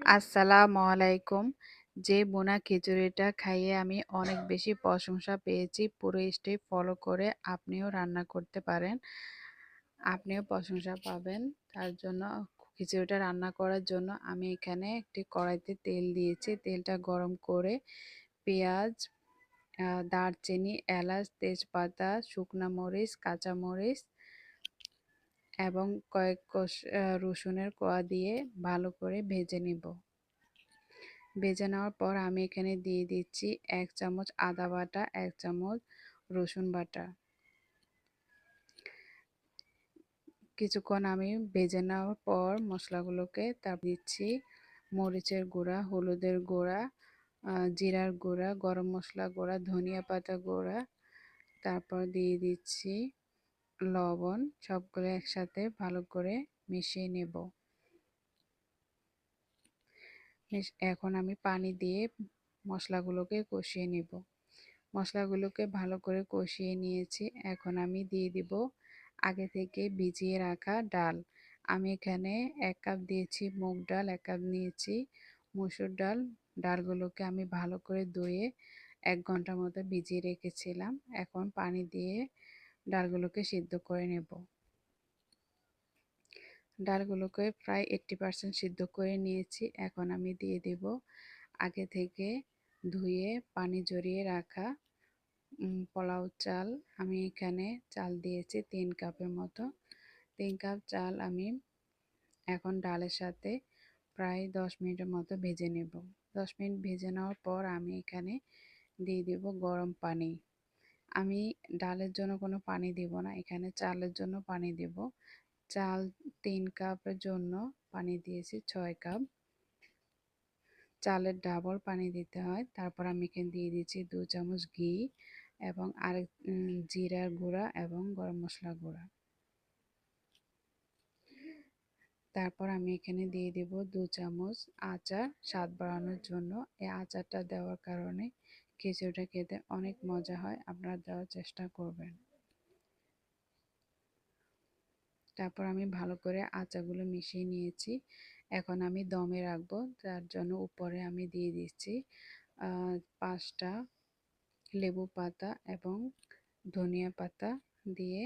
আসসালামু আলাইকুম। যে বোনা খিচুড়িটা খাইয়ে আমি অনেক বেশি প্রশংসা পেয়েছি, পুরো স্টেপ ফলো করে আপনিও রান্না করতে পারেন। আপনিও প্রশংসা পাবেন। তার জন্য খিচুড়িটা রান্না করার জন্য আমি এখানে একটি কড়াইতে তেল দিয়েছি। তেলটা গরম করে পেঁয়াজ, দারচিনি, এলাচ, তেজপাতা, শুকনা মরিচ, কাঁচামরিচ এবং কয়েক কোষ রসুনের কোয়া দিয়ে ভালো করে ভেজে নিব। ভেজে নেওয়ার পর আমি এখানে দিয়ে দিচ্ছি 1 চামচ আদা বাটা, 1 চামচ রসুন বাটা। কিছুক্ষণ আমি ভেজে নেওয়ার পর মশলাগুলোকে দিচ্ছি মরিচের গুঁড়া, হলুদের গুঁড়া, জিরার গুঁড়া, গরম মশলা গুঁড়া, ধনিয়া পাতা গুঁড়া, তারপর দিয়ে দিচ্ছি লবণ। সবগুলো একসাথে ভালো করে মিশিয়ে নেব। এখন আমি পানি দিয়ে মশলাগুলোকে কষিয়ে নেব। মশলাগুলোকে ভালো করে কষিয়ে নিয়েছি। এখন আমি দিয়ে দিব আগে থেকে ভিজিয়ে রাখা ডাল। আমি এখানে 1 কাপ দিয়েছি মুগ ডাল, 1 কাপ নিয়েছি মসুর ডাল। ডালগুলোকে আমি ভালো করে ধুয়ে 1 ঘন্টার মতো ভিজিয়ে রেখেছিলাম। এখন পানি দিয়ে ডালগুলোকে সিদ্ধ করে নেব। ডালগুলোকে প্রায় 80% সিদ্ধ করে নিয়েছি। এখন আমি দিয়ে দেব আগে থেকে ধুয়ে পানি ঝরিয়ে রাখা পোলাও চাল। আমি এখানে চাল দিয়েছি 3 কাপের মতো। 3 কাপ চাল আমি এখন ডালের সাথে প্রায় 10 মিনিটের মতো ভেজে নেব। 10 মিনিট ভেজে নেওয়ার পর আমি এখানে দিয়ে দেব গরম পানি। আমি ডালের জন্য কোনো পানি দেব না, এখানে চালের জন্য পানি দেব। চাল 3 কাপের জন্য পানি দিয়েছি 6 কাপ। চালের ডাবল পানি দিতে হয়। তারপর আমি এখানে দিয়ে দিচ্ছি 2 চামচ ঘি এবং আরেক জিরার গুঁড়া এবং গরম মশলা গুঁড়া। তারপর আমি এখানে দিয়ে দেব 2 চামচ আচার স্বাদ বাড়ানোর জন্য। এই আচারটা দেওয়ার কারণে খিচুড়িটা খেতে অনেক মজা হয়, আপনারা দেওয়ার চেষ্টা করবেন। তারপর আমি ভালো করে আচারগুলো মিশিয়ে নিয়েছি। এখন আমি দমে রাখবো, তার জন্য উপরে আমি দিয়ে দিচ্ছি 5টা লেবু পাতা এবং ধনিয়া পাতা দিয়ে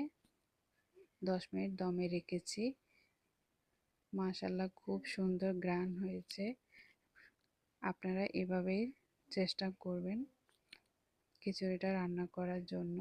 10 মিনিট দমে রেখেছি। মাশাআল্লাহ, খুব সুন্দর ঘ্রাণ হয়েছে। আপনারা এভাবেই চেষ্টা করবেন খিচুড়িটা রান্না করার জন্য।